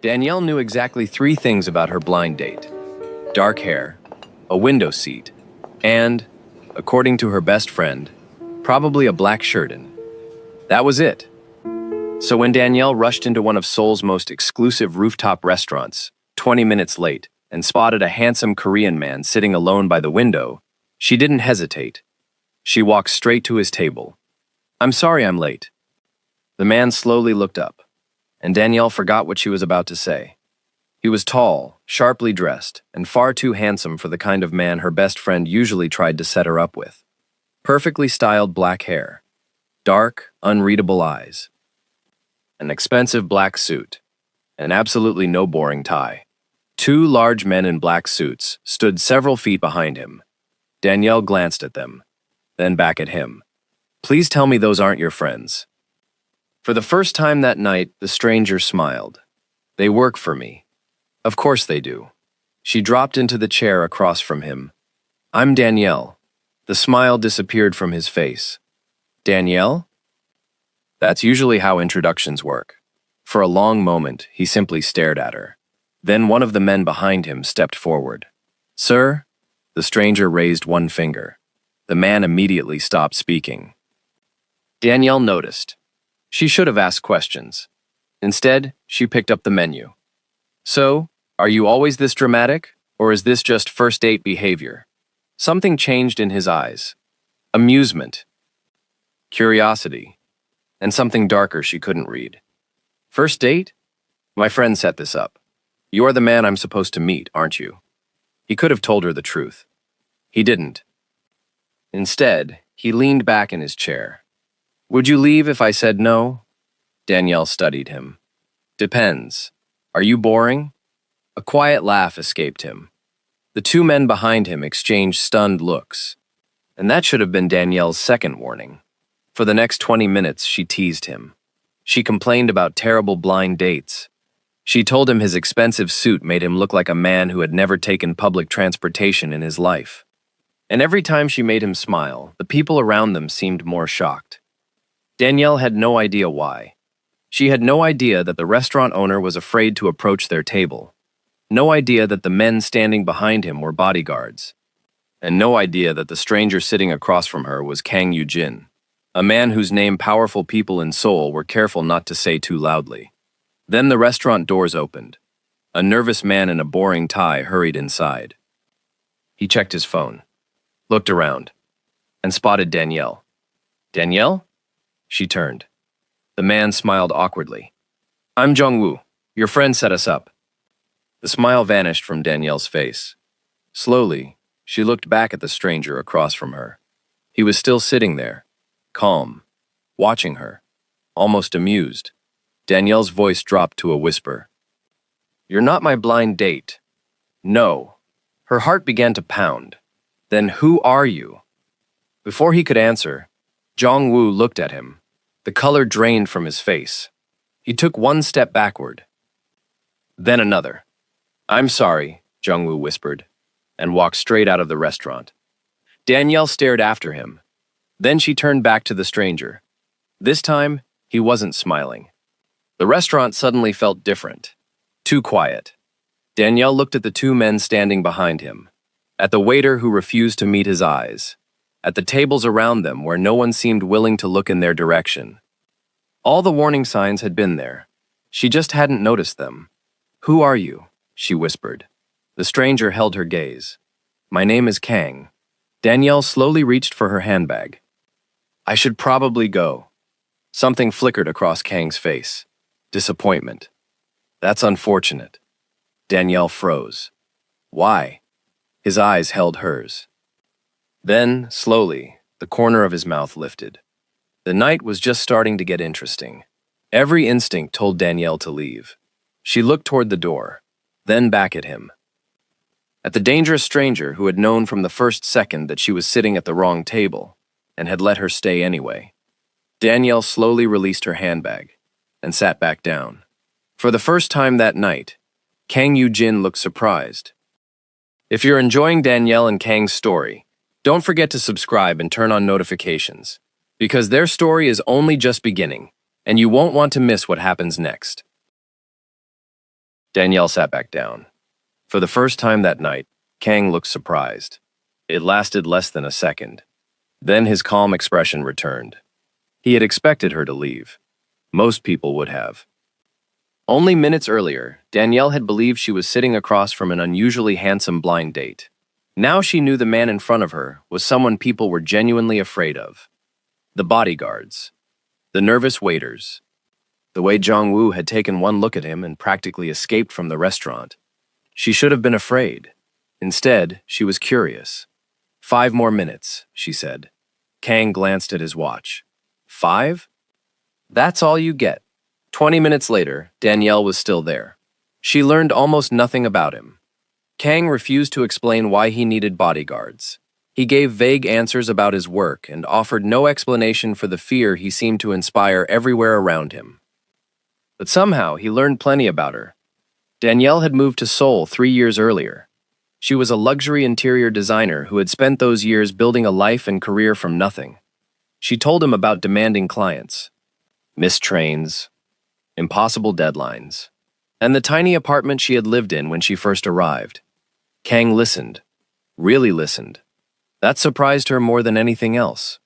Danielle knew exactly three things about her blind date: dark hair, a window seat, and, according to her best friend, probably a black shirt in. That was it. So when Danielle rushed into one of Seoul's most exclusive rooftop restaurants, 20 minutes late, and spotted a handsome Korean man sitting alone by the window, she didn't hesitate. She walked straight to his table. "I'm sorry I'm late." The man slowly looked up, and Danielle forgot what she was about to say. He was tall, sharply dressed, and far too handsome for the kind of man her best friend usually tried to set her up with. Perfectly styled black hair, dark, unreadable eyes, an expensive black suit, and absolutely no boring tie. Two large men in black suits stood several feet behind him. Danielle glanced at them, then back at him. "Please tell me those aren't your friends." For the first time that night, the stranger smiled. "They work for me." "Of course they do." She dropped into the chair across from him. "I'm Danielle." The smile disappeared from his face. "Danielle?" That's usually how introductions work. For a long moment, he simply stared at her. Then one of the men behind him stepped forward. "Sir?" The stranger raised one finger. The man immediately stopped speaking. Danielle noticed. She should have asked questions. Instead, she picked up the menu. "So, are you always this dramatic, or is this just first date behavior?" Something changed in his eyes. Amusement, curiosity, and something darker she couldn't read. "First date? My friend set this up. You are the man I'm supposed to meet, aren't you?" He could have told her the truth. He didn't. Instead, he leaned back in his chair. "Would you leave if I said no?" Danielle studied him. "Depends. Are you boring?" A quiet laugh escaped him. The two men behind him exchanged stunned looks. And that should have been Danielle's second warning. For the next 20 minutes, she teased him. She complained about terrible blind dates. She told him his expensive suit made him look like a man who had never taken public transportation in his life. And every time she made him smile, the people around them seemed more shocked. Danielle had no idea why. She had no idea that the restaurant owner was afraid to approach their table. No idea that the men standing behind him were bodyguards. And no idea that the stranger sitting across from her was Kang Yoo-jin, a man whose name powerful people in Seoul were careful not to say too loudly. Then the restaurant doors opened. A nervous man in a boring tie hurried inside. He checked his phone, looked around, and spotted Danielle. "Danielle?" She turned. The man smiled awkwardly. "I'm Jung-woo. Your friend set us up." The smile vanished from Danielle's face. Slowly, she looked back at the stranger across from her. He was still sitting there, calm, watching her, almost amused. Danielle's voice dropped to a whisper. "You're not my blind date." "No." Her heart began to pound. "Then who are you?" Before he could answer, Jong-woo looked at him. The color drained from his face. He took one step backward, then another. "I'm sorry," Jung-woo whispered, and walked straight out of the restaurant. Danielle stared after him. Then she turned back to the stranger. This time, he wasn't smiling. The restaurant suddenly felt different, too quiet. Danielle looked at the two men standing behind him, at the waiter who refused to meet his eyes, at the tables around them where no one seemed willing to look in their direction. All the warning signs had been there. She just hadn't noticed them. "Who are you?" she whispered. The stranger held her gaze. "My name is Kang." Danielle slowly reached for her handbag. "I should probably go." Something flickered across Kang's face. Disappointment. "That's unfortunate." Danielle froze. "Why?" His eyes held hers. Then, slowly, the corner of his mouth lifted. The night was just starting to get interesting. Every instinct told Danielle to leave. She looked toward the door, then back at him. At the dangerous stranger who had known from the first second that she was sitting at the wrong table and had let her stay anyway. Danielle slowly released her handbag and sat back down. For the first time that night, Kang Yoo-jin looked surprised. If you're enjoying Danielle and Kang's story, don't forget to subscribe and turn on notifications, because their story is only just beginning, and you won't want to miss what happens next. Danielle sat back down. For the first time that night, Kang looked surprised. It lasted less than a second. Then his calm expression returned. He had expected her to leave. Most people would have. Only minutes earlier, Danielle had believed she was sitting across from an unusually handsome blind date. Now she knew the man in front of her was someone people were genuinely afraid of. The bodyguards. The nervous waiters. The way Jong-woo had taken one look at him and practically escaped from the restaurant. She should have been afraid. Instead, she was curious. 5 more minutes, she said. Kang glanced at his watch. 5? That's all you get. 20 minutes later, Danielle was still there. She learned almost nothing about him. Kang refused to explain why he needed bodyguards. He gave vague answers about his work and offered no explanation for the fear he seemed to inspire everywhere around him. But somehow, he learned plenty about her. Danielle had moved to Seoul 3 years earlier. She was a luxury interior designer who had spent those years building a life and career from nothing. She told him about demanding clients, missed trains, impossible deadlines, and the tiny apartment she had lived in when she first arrived. Kang listened, really listened. That surprised her more than anything else.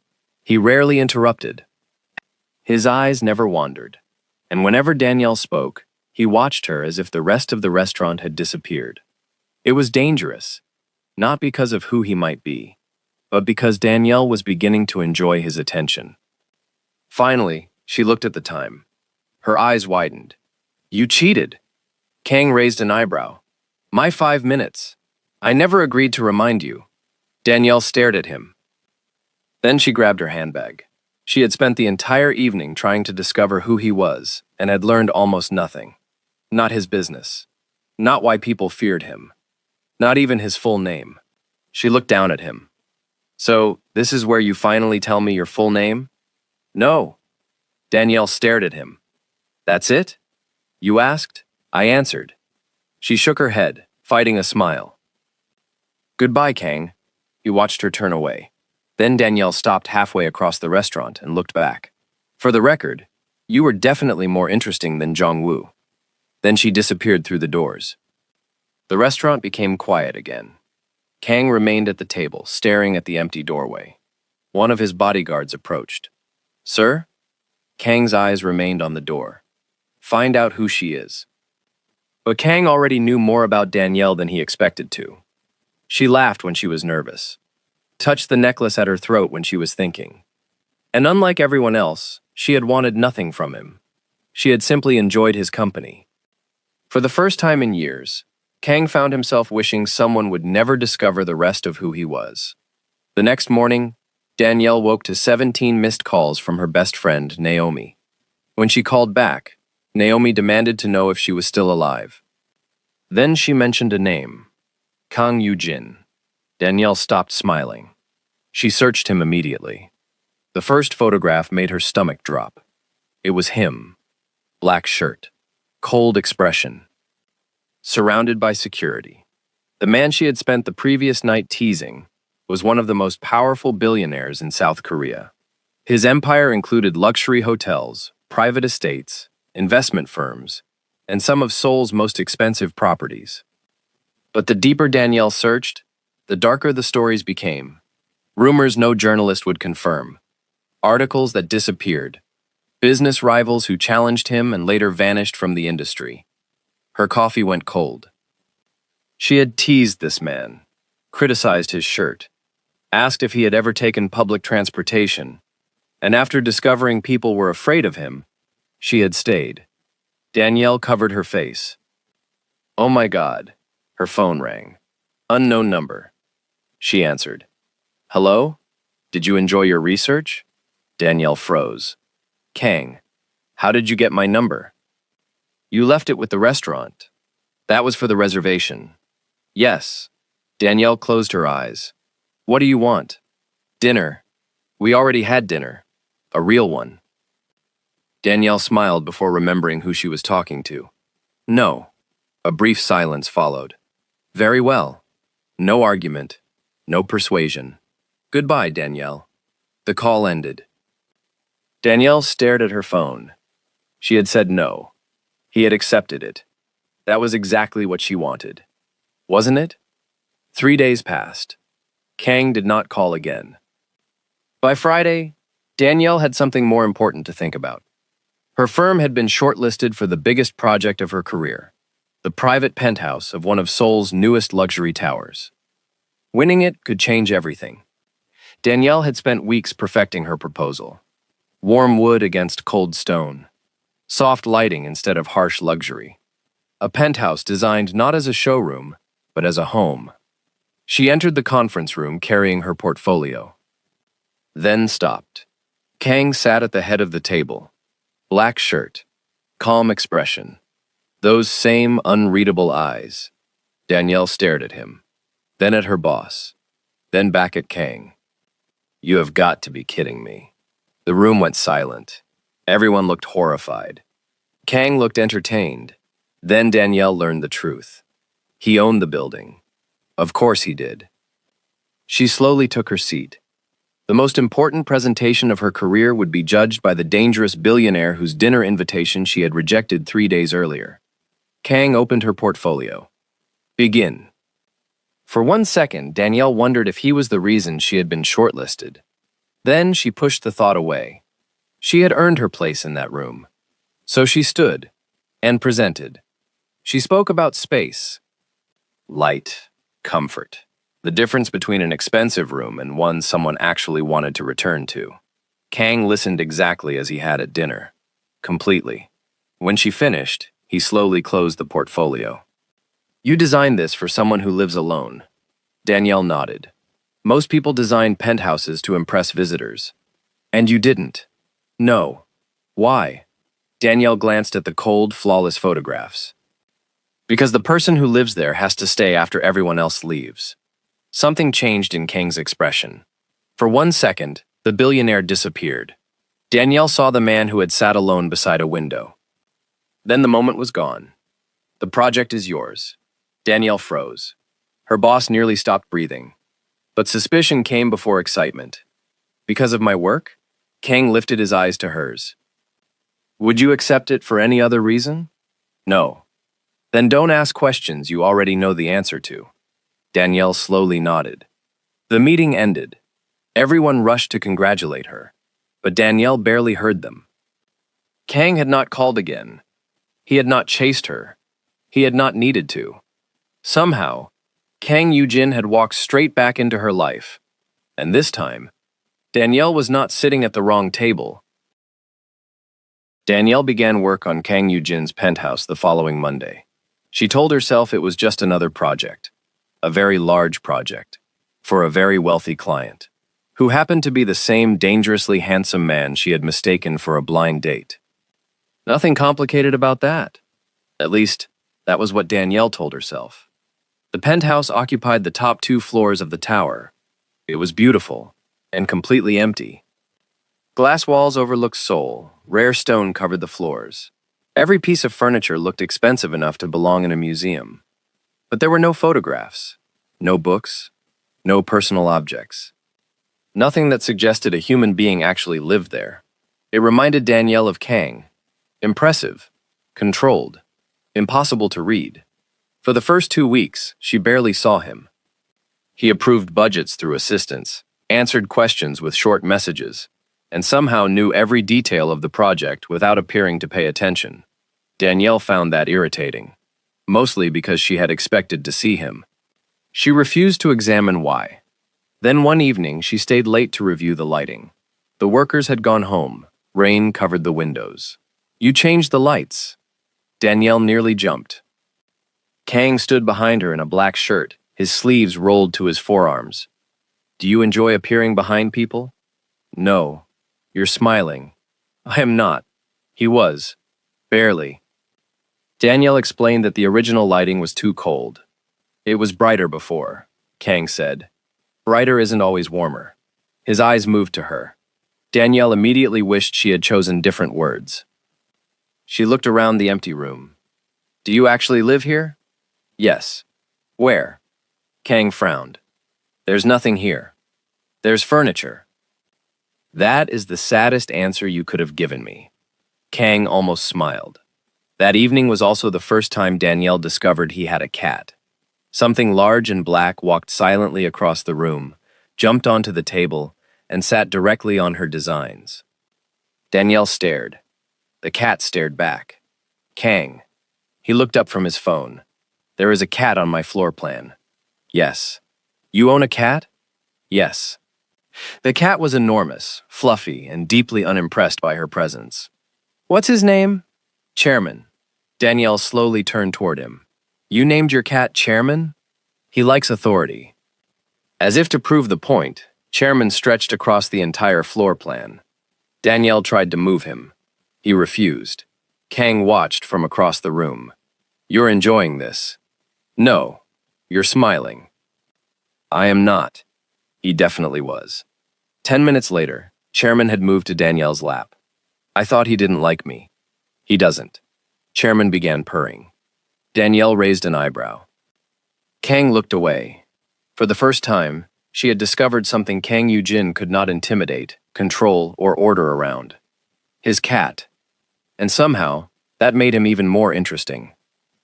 He rarely interrupted. His eyes never wandered, and whenever Danielle spoke, he watched her as if the rest of the restaurant had disappeared. It was dangerous, not because of who he might be, but because Danielle was beginning to enjoy his attention. Finally, she looked at the time. Her eyes widened. You cheated. Kang raised an eyebrow. My 5 minutes. I never agreed to remind you. Danielle stared at him. Then she grabbed her handbag. She had spent the entire evening trying to discover who he was and had learned almost nothing. Not his business. Not why people feared him. Not even his full name. She looked down at him. So, this is where you finally tell me your full name? No. Danielle stared at him. That's it? You asked? I answered. She shook her head, fighting a smile. Goodbye, Kang. He watched her turn away. Then Danielle stopped halfway across the restaurant and looked back. For the record, you were definitely more interesting than Jong-woo. Then she disappeared through the doors. The restaurant became quiet again. Kang remained at the table, staring at the empty doorway. One of his bodyguards approached. Sir? Kang's eyes remained on the door. Find out who she is. But Kang already knew more about Danielle than he expected to. She laughed when she was nervous, touched the necklace at her throat when she was thinking. And unlike everyone else, she had wanted nothing from him. She had simply enjoyed his company. For the first time in years, Kang found himself wishing someone would never discover the rest of who he was. The next morning, Danielle woke to 17 missed calls from her best friend, Naomi. When she called back, Naomi demanded to know if she was still alive. Then she mentioned a name, Kang Yoo-jin. Danielle stopped smiling. She searched him immediately. The first photograph made her stomach drop. It was him. Black shirt. Cold expression. Surrounded by security. The man she had spent the previous night teasing was one of the most powerful billionaires in South Korea. His empire included luxury hotels, private estates, investment firms, and some of Seoul's most expensive properties. But the deeper Danielle searched, the darker the stories became. Rumors no journalist would confirm. Articles that disappeared. Business rivals who challenged him and later vanished from the industry. Her coffee went cold. She had teased this man, criticized his shirt, asked if he had ever taken public transportation, and after discovering people were afraid of him, she had stayed. Danielle covered her face. Oh my God. Her phone rang. Unknown number. She answered. Hello? Did you enjoy your research? Danielle froze. Kang, how did you get my number? You left it with the restaurant. That was for the reservation. Yes. Danielle closed her eyes. What do you want? Dinner. We already had dinner. A real one. Danielle smiled before remembering who she was talking to. No. A brief silence followed. Very well. No argument. No persuasion. Goodbye, Danielle. The call ended. Danielle stared at her phone. She had said no. He had accepted it. That was exactly what she wanted, wasn't it? 3 days passed. Kang did not call again. By Friday, Danielle had something more important to think about. Her firm had been shortlisted for the biggest project of her career, the private penthouse of one of Seoul's newest luxury towers. Winning it could change everything. Danielle had spent weeks perfecting her proposal. Warm wood against cold stone. Soft lighting instead of harsh luxury. A penthouse designed not as a showroom, but as a home. She entered the conference room carrying her portfolio. Then stopped. Kang sat at the head of the table. Black shirt. Calm expression. Those same unreadable eyes. Danielle stared at him. Then at her boss. Then back at Kang. You have got to be kidding me. The room went silent. Everyone looked horrified. Kang looked entertained. Then Danielle learned the truth. He owned the building. Of course he did. She slowly took her seat. The most important presentation of her career would be judged by the dangerous billionaire whose dinner invitation she had rejected 3 days earlier. Kang opened her portfolio. Begin. For 1 second, Danielle wondered if he was the reason she had been shortlisted. Then she pushed the thought away. She had earned her place in that room. So she stood and presented. She spoke about space, light, comfort, the difference between an expensive room and one someone actually wanted to return to. Kang listened exactly as he had at dinner, completely. When she finished, he slowly closed the portfolio. You designed this for someone who lives alone. Danielle nodded. Most people design penthouses to impress visitors. And you didn't. No. Why? Danielle glanced at the cold, flawless photographs. Because the person who lives there has to stay after everyone else leaves. Something changed in Kang's expression. For 1 second, the billionaire disappeared. Danielle saw the man who had sat alone beside a window. Then the moment was gone. The project is yours. Danielle froze. Her boss nearly stopped breathing. But suspicion came before excitement. Because of my work? Kang lifted his eyes to hers. Would you accept it for any other reason? No. Then don't ask questions you already know the answer to. Danielle slowly nodded. The meeting ended. Everyone rushed to congratulate her, but Danielle barely heard them. Kang had not called again. He had not chased her. He had not needed to. Somehow, Kang Yujin had walked straight back into her life. And this time, Danielle was not sitting at the wrong table. Danielle began work on Kang Yujin's penthouse the following Monday. She told herself it was just another project, a very large project, for a very wealthy client, who happened to be the same dangerously handsome man she had mistaken for a blind date. Nothing complicated about that. At least, that was what Danielle told herself. The penthouse occupied the top 2 floors of the tower. It was beautiful and completely empty. Glass walls overlooked Seoul, rare stone covered the floors. Every piece of furniture looked expensive enough to belong in a museum. But there were no photographs, no books, no personal objects. Nothing that suggested a human being actually lived there. It reminded Danielle of Kang. Impressive, controlled, impossible to read. For the first 2 weeks, she barely saw him. He approved budgets through assistants, answered questions with short messages, and somehow knew every detail of the project without appearing to pay attention. Danielle found that irritating, mostly because she had expected to see him. She refused to examine why. Then one evening, she stayed late to review the lighting. The workers had gone home. Rain covered the windows. You changed the lights. Danielle nearly jumped. Kang stood behind her in a black shirt, his sleeves rolled to his forearms. Do you enjoy appearing behind people? No. You're smiling. I am not. He was. Barely. Danielle explained that the original lighting was too cold. It was brighter before, Kang said. Brighter isn't always warmer. His eyes moved to her. Danielle immediately wished she had chosen different words. She looked around the empty room. Do you actually live here? Yes. Where? Kang frowned. There's nothing here. There's furniture. That is the saddest answer you could have given me. Kang almost smiled. That evening was also the first time Danielle discovered he had a cat. Something large and black walked silently across the room, jumped onto the table, and sat directly on her designs. Danielle stared. The cat stared back. Kang. He looked up from his phone. There is a cat on my floor plan. Yes. You own a cat? Yes. The cat was enormous, fluffy, and deeply unimpressed by her presence. What's his name? Chairman. Danielle slowly turned toward him. You named your cat Chairman? He likes authority. As if to prove the point, Chairman stretched across the entire floor plan. Danielle tried to move him. He refused. Kang watched from across the room. You're enjoying this. No. You're smiling. I am not. He definitely was. 10 minutes later, Chairman had moved to Danielle's lap. I thought he didn't like me. He doesn't. Chairman began purring. Danielle raised an eyebrow. Kang looked away. For the first time, she had discovered something Kang Yujin could not intimidate, control, or order around. His cat. And somehow, that made him even more interesting.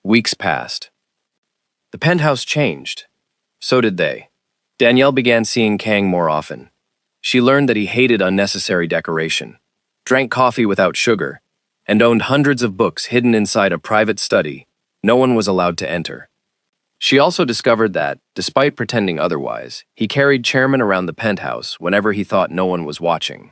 Weeks passed. The penthouse changed. So did they. Danielle began seeing Kang more often. She learned that he hated unnecessary decoration, drank coffee without sugar, and owned hundreds of books hidden inside a private study no one was allowed to enter. She also discovered that, despite pretending otherwise, he carried Chairman around the penthouse whenever he thought no one was watching.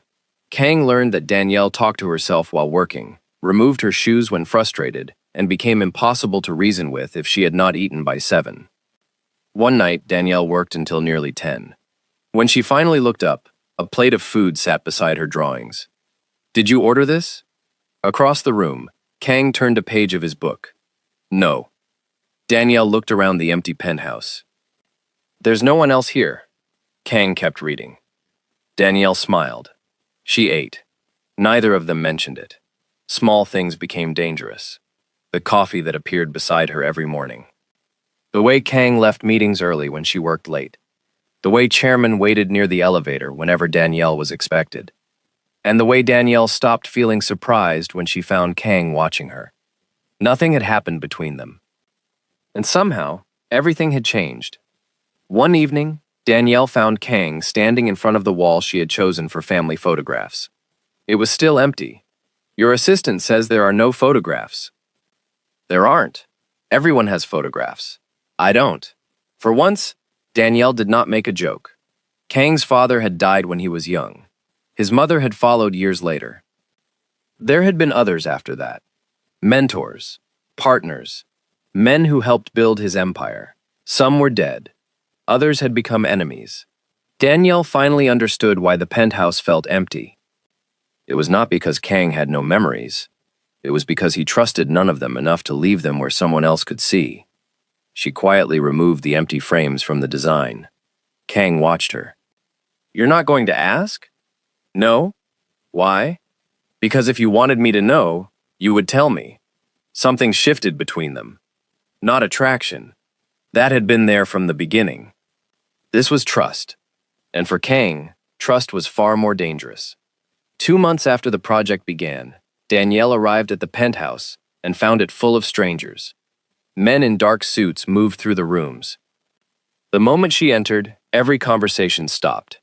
Kang learned that Danielle talked to herself while working, removed her shoes when frustrated, and became impossible to reason with if she had not eaten by 7. One night, Danielle worked until nearly 10. When she finally looked up, a plate of food sat beside her drawings. Did you order this? Across the room, Kang turned a page of his book. No. Danielle looked around the empty penthouse. There's no one else here. Kang kept reading. Danielle smiled. She ate. Neither of them mentioned it. Small things became dangerous. The coffee that appeared beside her every morning. The way Kang left meetings early when she worked late. The way Chairman waited near the elevator whenever Danielle was expected. And the way Danielle stopped feeling surprised when she found Kang watching her. Nothing had happened between them. And somehow, everything had changed. One evening, Danielle found Kang standing in front of the wall she had chosen for family photographs. It was still empty. Your assistant says there are no photographs. There aren't. Everyone has photographs. I don't. For once, Danielle did not make a joke. Kang's father had died when he was young. His mother had followed years later. There had been others after that. Mentors, partners, men who helped build his empire. Some were dead. Others had become enemies. Danielle finally understood why the penthouse felt empty. It was not because Kang had no memories. It was because he trusted none of them enough to leave them where someone else could see. She quietly removed the empty frames from the design. Kang watched her. You're not going to ask? No? Why? Because if you wanted me to know, you would tell me. Something shifted between them. Not attraction. That had been there from the beginning. This was trust. And for Kang, trust was far more dangerous. 2 months after the project began, Danielle arrived at the penthouse and found it full of strangers. Men in dark suits moved through the rooms. The moment she entered, every conversation stopped.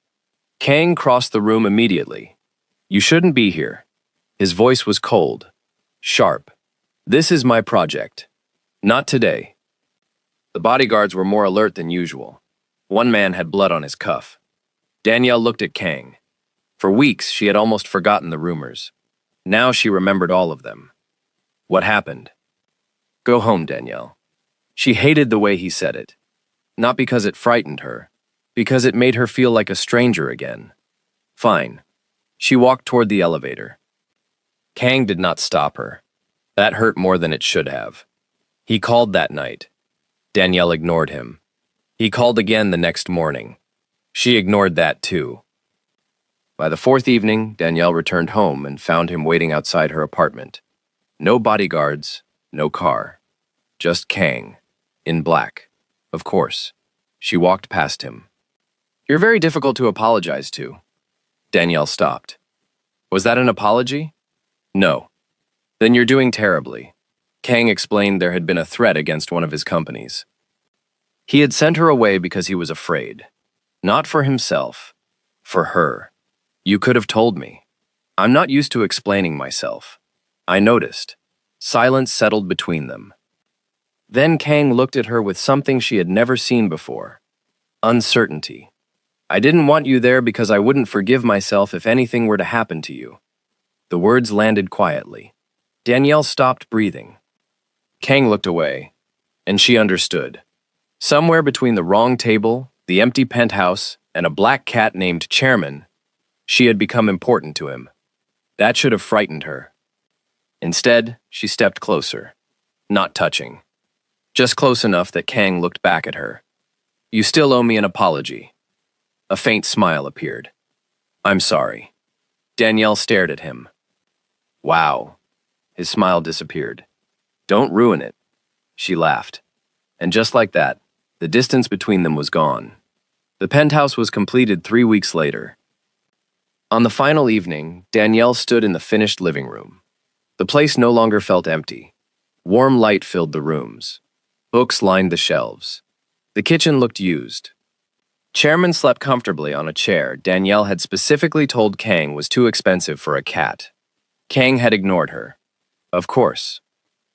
Kang crossed the room immediately. You shouldn't be here. His voice was cold, sharp. This is my project. Not today. The bodyguards were more alert than usual. One man had blood on his cuff. Danielle looked at Kang. For weeks, she had almost forgotten the rumors. Now she remembered all of them. What happened? Go home, Danielle. She hated the way he said it. Not because it frightened her, because it made her feel like a stranger again. Fine. She walked toward the elevator. Kang did not stop her. That hurt more than it should have. He called that night. Danielle ignored him. He called again the next morning. She ignored that too. By the 4th evening, Danielle returned home and found him waiting outside her apartment. No bodyguards, no car. Just Kang, in black. Of course. She walked past him. You're very difficult to apologize to. Danielle stopped. Was that an apology? No. Then you're doing terribly. Kang explained there had been a threat against one of his companies. He had sent her away because he was afraid. Not for himself. For her. You could have told me. I'm not used to explaining myself. I noticed. Silence settled between them. Then Kang looked at her with something she had never seen before. Uncertainty. I didn't want you there because I wouldn't forgive myself if anything were to happen to you. The words landed quietly. Danielle stopped breathing. Kang looked away, and she understood. Somewhere between the wrong table, the empty penthouse, and a black cat named Chairman, she had become important to him. That should have frightened her. Instead, she stepped closer, not touching. Just close enough that Kang looked back at her. You still owe me an apology. A faint smile appeared. I'm sorry. Danielle stared at him. Wow. His smile disappeared. Don't ruin it. She laughed. And just like that, the distance between them was gone. The penthouse was completed 3 weeks later. On the final evening, Danielle stood in the finished living room. The place no longer felt empty. Warm light filled the rooms. Books lined the shelves. The kitchen looked used. Chairman slept comfortably on a chair Danielle had specifically told Kang was too expensive for a cat. Kang had ignored her. Of course.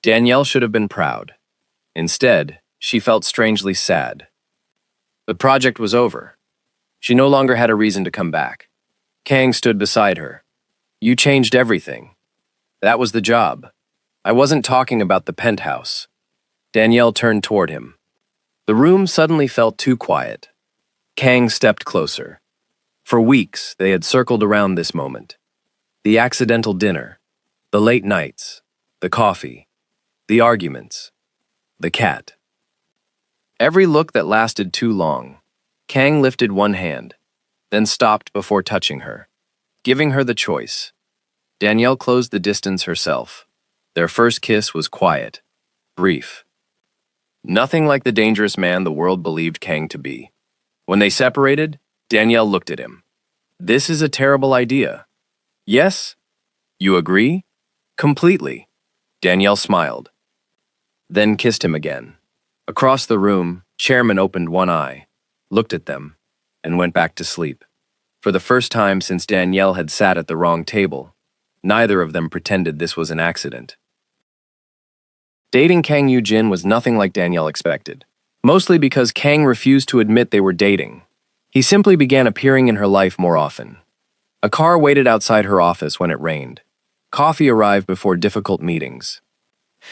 Danielle should have been proud. Instead, she felt strangely sad. The project was over. She no longer had a reason to come back. Kang stood beside her. You changed everything. That was the job. I wasn't talking about the penthouse. Danielle turned toward him. The room suddenly felt too quiet. Kang stepped closer. For weeks, they had circled around this moment. The accidental dinner, the late nights, the coffee, the arguments, the cat. Every look that lasted too long. Kang lifted one hand, then stopped before touching her, giving her the choice. Danielle closed the distance herself. Their first kiss was quiet, brief. Nothing like the dangerous man the world believed Kang to be. When they separated, Danielle looked at him. This is a terrible idea. Yes? You agree? Completely. Danielle smiled. Then kissed him again. Across the room, Chairman opened one eye, looked at them, and went back to sleep. For the first time since Danielle had sat at the wrong table, neither of them pretended this was an accident. Dating Kang Yoo-jin was nothing like Danielle expected, mostly because Kang refused to admit they were dating. He simply began appearing in her life more often. A car waited outside her office when it rained. Coffee arrived before difficult meetings.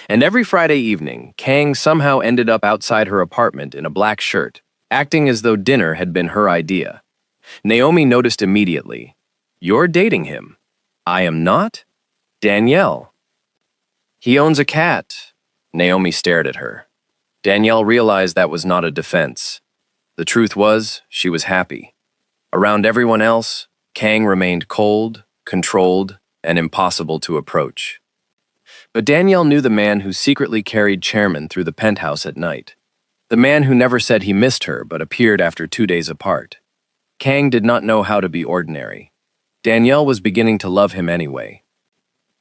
And every Friday evening, Kang somehow ended up outside her apartment in a black shirt, acting as though dinner had been her idea. Naomi noticed immediately. You're dating him. I am not? Danielle. He owns a cat. Naomi stared at her. Danielle realized that was not a defense. The truth was, she was happy. Around everyone else, Kang remained cold, controlled, and impossible to approach. But Danielle knew the man who secretly carried Chairman through the penthouse at night. The man who never said he missed her but appeared after 2 days apart. Kang did not know how to be ordinary. Danielle was beginning to love him anyway.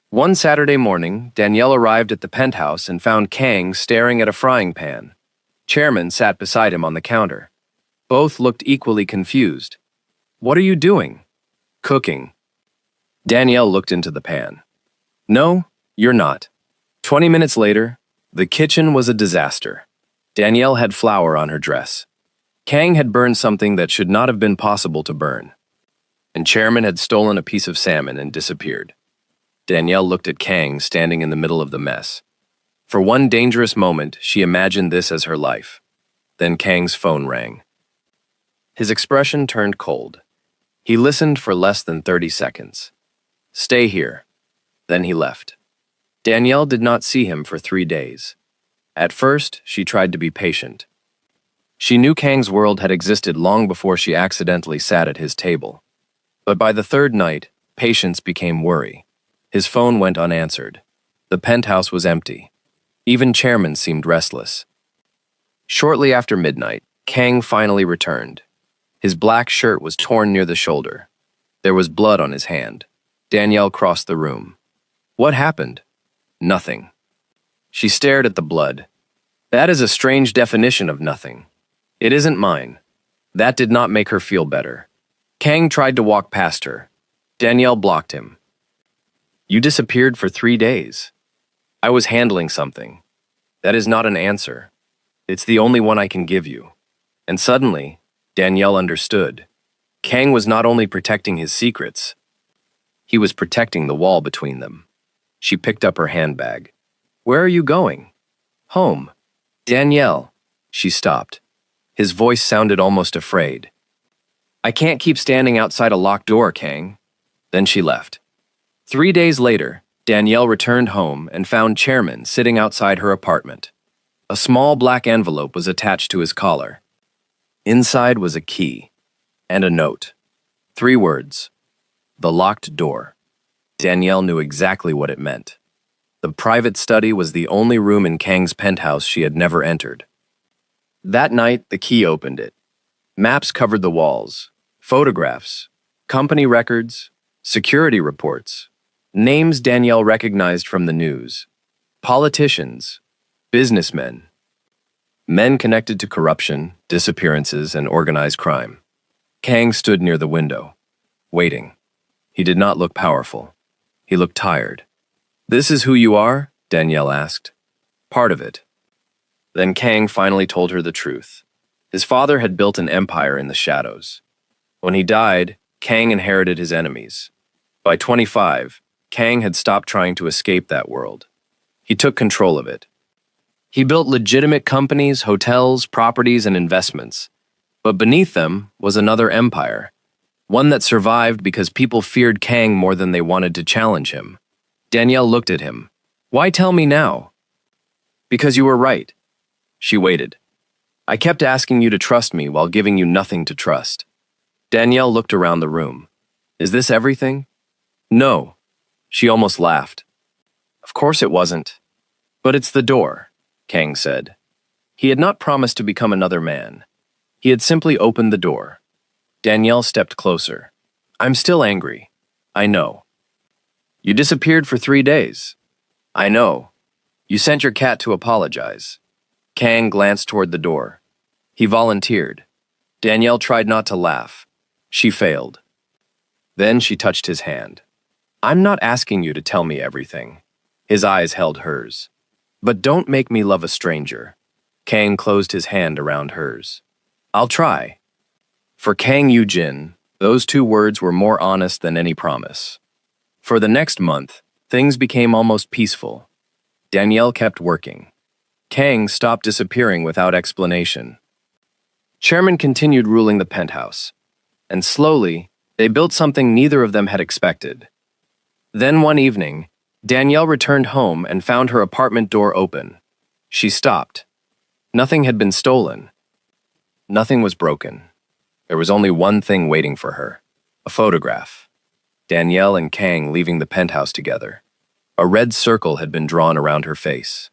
One Saturday morning, Danielle arrived at the penthouse and found Kang staring at a frying pan. Chairman sat beside him on the counter. Both looked equally confused. What are you doing? Cooking. Danielle looked into the pan. No, you're not. 20 minutes later, the kitchen was a disaster. Danielle had flour on her dress. Kang had burned something that should not have been possible to burn. And Chairman had stolen a piece of salmon and disappeared. Danielle looked at Kang standing in the middle of the mess. For one dangerous moment, she imagined this as her life. Then Kang's phone rang. His expression turned cold. He listened for less than 30 seconds. Stay here. Then he left. Danielle did not see him for 3 days. At first, she tried to be patient. She knew Kang's world had existed long before she accidentally sat at his table. But by the third night, patience became worry. His phone went unanswered. The penthouse was empty. Even Chairman seemed restless. Shortly after midnight, Kang finally returned. His black shirt was torn near the shoulder. There was blood on his hand. Danielle crossed the room. What happened? Nothing. She stared at the blood. That is a strange definition of nothing. It isn't mine. That did not make her feel better. Kang tried to walk past her. Danielle blocked him. You disappeared for 3 days. I was handling something. That is not an answer. It's the only one I can give you. And suddenly, Danielle understood. Kang was not only protecting his secrets, he was protecting the wall between them. She picked up her handbag. Where are you going? Home. Danielle. She stopped. His voice sounded almost afraid. I can't keep standing outside a locked door, Kang. Then she left. 3 days later, Danielle returned home and found Chairman sitting outside her apartment. A small black envelope was attached to his collar. Inside was a key and a note. 3 words. The locked door. Danielle knew exactly what it meant. The private study was the only room in Kang's penthouse she had never entered. That night, the key opened it. Maps covered the walls, photographs, company records, security reports, names Danielle recognized from the news, politicians, businessmen, men connected to corruption, disappearances, and organized crime. Kang stood near the window, waiting. He did not look powerful. He looked tired. This is who you are? Danielle asked. Part of it. Then Kang finally told her the truth. His father had built an empire in the shadows. When he died, Kang inherited his enemies. By 25, Kang had stopped trying to escape that world. He took control of it. He built legitimate companies, hotels, properties, and investments. But beneath them was another empire, one that survived because people feared Kang more than they wanted to challenge him. Danielle looked at him. Why tell me now? Because you were right. She waited. I kept asking you to trust me while giving you nothing to trust. Danielle looked around the room. Is this everything? No. She almost laughed. Of course it wasn't. But it's the door, Kang said. He had not promised to become another man. He had simply opened the door. Danielle stepped closer. I'm still angry. I know. You disappeared for 3 days. I know. You sent your cat to apologize. Kang glanced toward the door. He volunteered. Danielle tried not to laugh. She failed. Then she touched his hand. I'm not asking you to tell me everything. His eyes held hers. But don't make me love a stranger. Kang closed his hand around hers. I'll try. For Kang Yoo-jin, those 2 words were more honest than any promise. For the next month, things became almost peaceful. Danielle kept working. Kang stopped disappearing without explanation. Chairman continued ruling the penthouse. And slowly, they built something neither of them had expected. Then one evening, Danielle returned home and found her apartment door open. She stopped. Nothing had been stolen. Nothing was broken. There was only one thing waiting for her. A photograph. Danielle and Kang leaving the penthouse together. A red circle had been drawn around her face.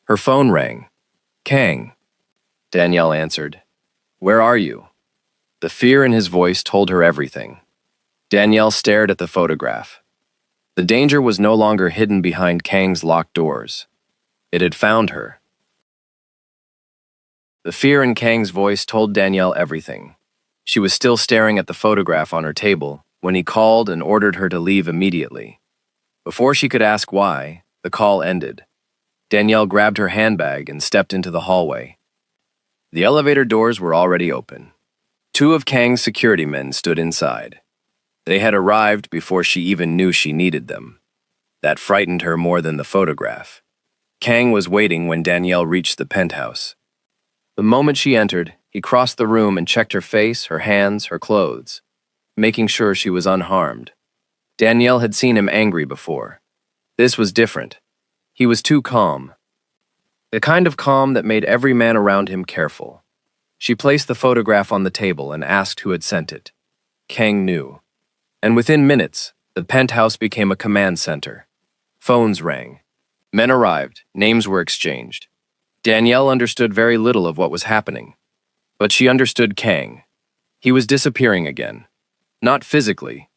Her phone rang. Kang. Danielle answered. Where are you? The fear in his voice told her everything. Danielle stared at the photograph. The danger was no longer hidden behind Kang's locked doors. It had found her. The fear in Kang's voice told Danielle everything. She was still staring at the photograph on her table when he called and ordered her to leave immediately. Before she could ask why, the call ended. Danielle grabbed her handbag and stepped into the hallway. The elevator doors were already open. 2 of Kang's security men stood inside. They had arrived before she even knew she needed them. That frightened her more than the photograph. Kang was waiting when Danielle reached the penthouse. The moment she entered, he crossed the room and checked her face, her hands, her clothes, making sure she was unharmed. Danielle had seen him angry before. This was different. He was too calm. The kind of calm that made every man around him careful. She placed the photograph on the table and asked who had sent it. Kang knew. And within minutes, the penthouse became a command center. Phones rang. Men arrived, names were exchanged. Danielle understood very little of what was happening. But she understood Kang. He was disappearing again. Not physically.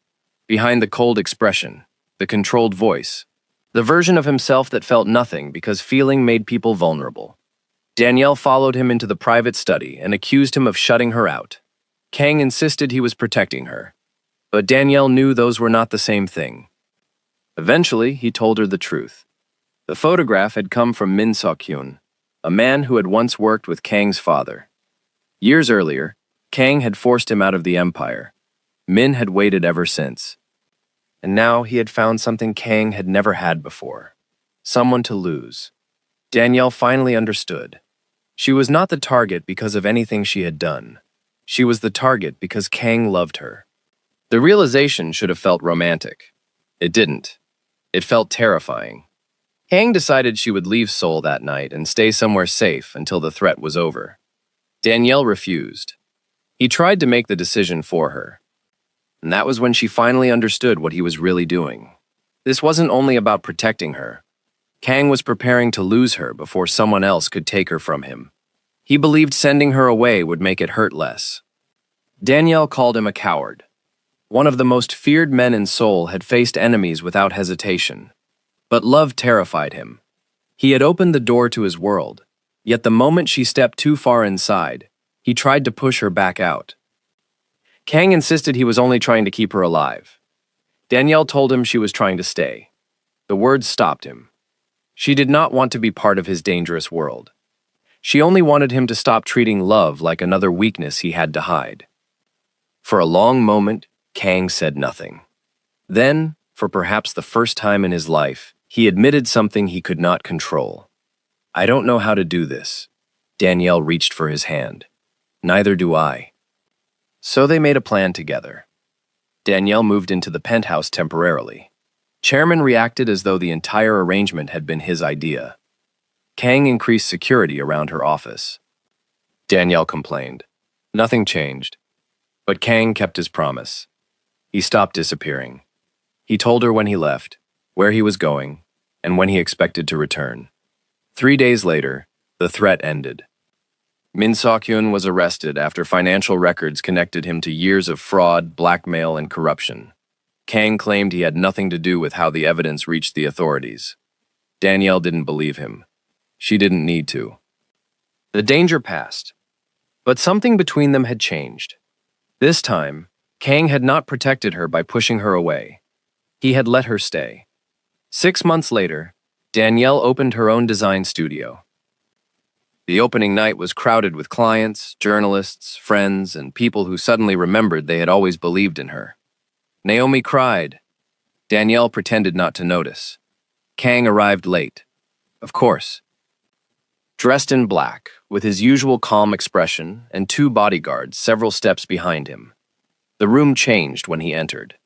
Behind the cold expression, the controlled voice, The version of himself that felt nothing because feeling made people vulnerable. Danielle followed him into the private study and accused him of shutting her out. Kang insisted he was protecting her, but Danielle knew those were not the same thing. Eventually, he told her the truth. The photograph had come from Min Seok-hyun, a man who had once worked with Kang's father. Years earlier, Kang had forced him out of the empire. Min had waited ever since. And now he had found something Kang had never had before. Someone to lose. Danielle finally understood. She was not the target because of anything she had done. She was the target because Kang loved her. The realization should have felt romantic. It didn't. It felt terrifying. Kang decided she would leave Seoul that night and stay somewhere safe until the threat was over. Danielle refused. He tried to make the decision for her. And that was when she finally understood what he was really doing. This wasn't only about protecting her. Kang was preparing to lose her before someone else could take her from him. He believed sending her away would make it hurt less. Danielle called him a coward. One of the most feared men in Seoul had faced enemies without hesitation. But love terrified him. He had opened the door to his world, yet the moment she stepped too far inside, he tried to push her back out. Kang insisted he was only trying to keep her alive. Danielle told him she was trying to stay. The words stopped him. She did not want to be part of his dangerous world. She only wanted him to stop treating love like another weakness he had to hide. For a long moment, Kang said nothing. Then, for perhaps the first time in his life, he admitted something he could not control. "I don't know how to do this." Danielle reached for his hand. "Neither do I." So they made a plan together. Danielle moved into the penthouse temporarily. Chairman reacted as though the entire arrangement had been his idea. Kang increased security around her office. Danielle complained. Nothing changed. But Kang kept his promise. He stopped disappearing. He told her when he left, where he was going, and when he expected to return. 3 days later, the threat ended. Min Seok-hyun was arrested after financial records connected him to years of fraud, blackmail, and corruption. Kang claimed he had nothing to do with how the evidence reached the authorities. Danielle didn't believe him. She didn't need to. The danger passed, but something between them had changed. This time, Kang had not protected her by pushing her away. He had let her stay. 6 months later, Danielle opened her own design studio. The opening night was crowded with clients, journalists, friends, and people who suddenly remembered they had always believed in her. Naomi cried. Danielle pretended not to notice. Kang arrived late. Of course. Dressed in black, with his usual calm expression and 2 bodyguards several steps behind him. The room changed when he entered.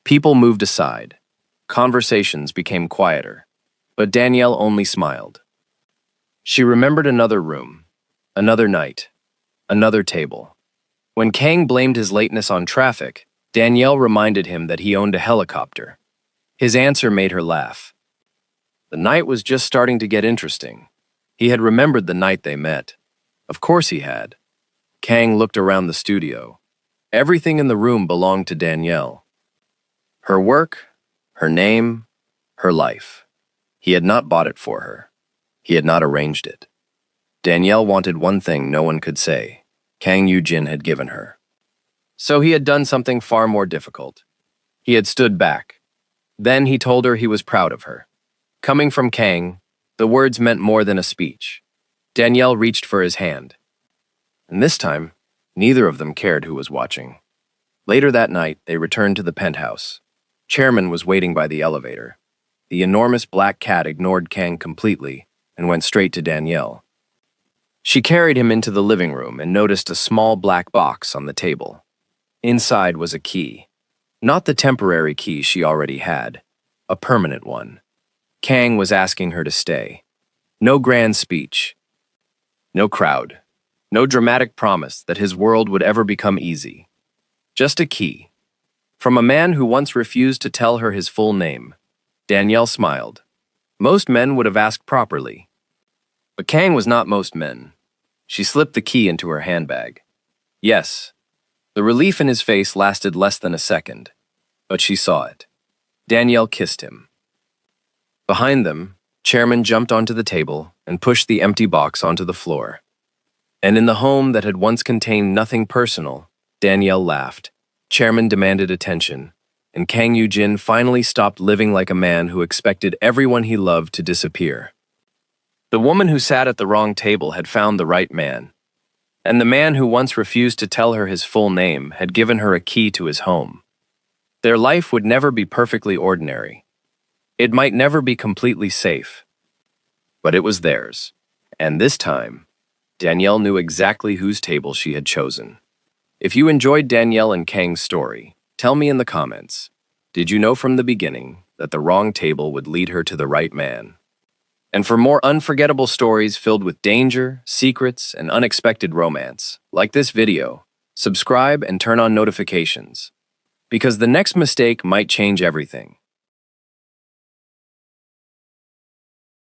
People moved aside. Conversations became quieter. But Danielle only smiled. She remembered another room, another night, another table. When Kang blamed his lateness on traffic, Danielle reminded him that he owned a helicopter. His answer made her laugh. The night was just starting to get interesting. He had remembered the night they met. Of course he had. Kang looked around the studio. Everything in the room belonged to Danielle. Her work, her name, her life. He had not bought it for her. He had not arranged it. Danielle wanted one thing no one could say. Kang Yoo-jin had given her. So he had done something far more difficult. He had stood back. Then he told her he was proud of her. Coming from Kang, the words meant more than a speech. Danielle reached for his hand. And this time, neither of them cared who was watching. Later that night, they returned to the penthouse. Chairman was waiting by the elevator. The enormous black cat ignored Kang completely and went straight to Danielle. She carried him into the living room and noticed a small black box on the table. Inside was a key. Not the temporary key she already had, a permanent one. Kang was asking her to stay. No grand speech. No crowd. No dramatic promise that his world would ever become easy. Just a key. From a man who once refused to tell her his full name. Danielle smiled. Most men would have asked properly. But Kang was not most men. She slipped the key into her handbag. Yes. The relief in his face lasted less than a second. But she saw it. Danielle kissed him. Behind them, Chairman jumped onto the table and pushed the empty box onto the floor. And in the home that had once contained nothing personal, Danielle laughed. Chairman demanded attention, and Kang Yoo-jin finally stopped living like a man who expected everyone he loved to disappear. The woman who sat at the wrong table had found the right man, and the man who once refused to tell her his full name had given her a key to his home. Their life would never be perfectly ordinary. It might never be completely safe, but it was theirs. And this time, Danielle knew exactly whose table she had chosen. If you enjoyed Danielle and Kang's story, tell me in the comments. Did you know from the beginning that the wrong table would lead her to the right man? And for more unforgettable stories filled with danger, secrets, and unexpected romance, like this video, subscribe and turn on notifications. Because the next mistake might change everything.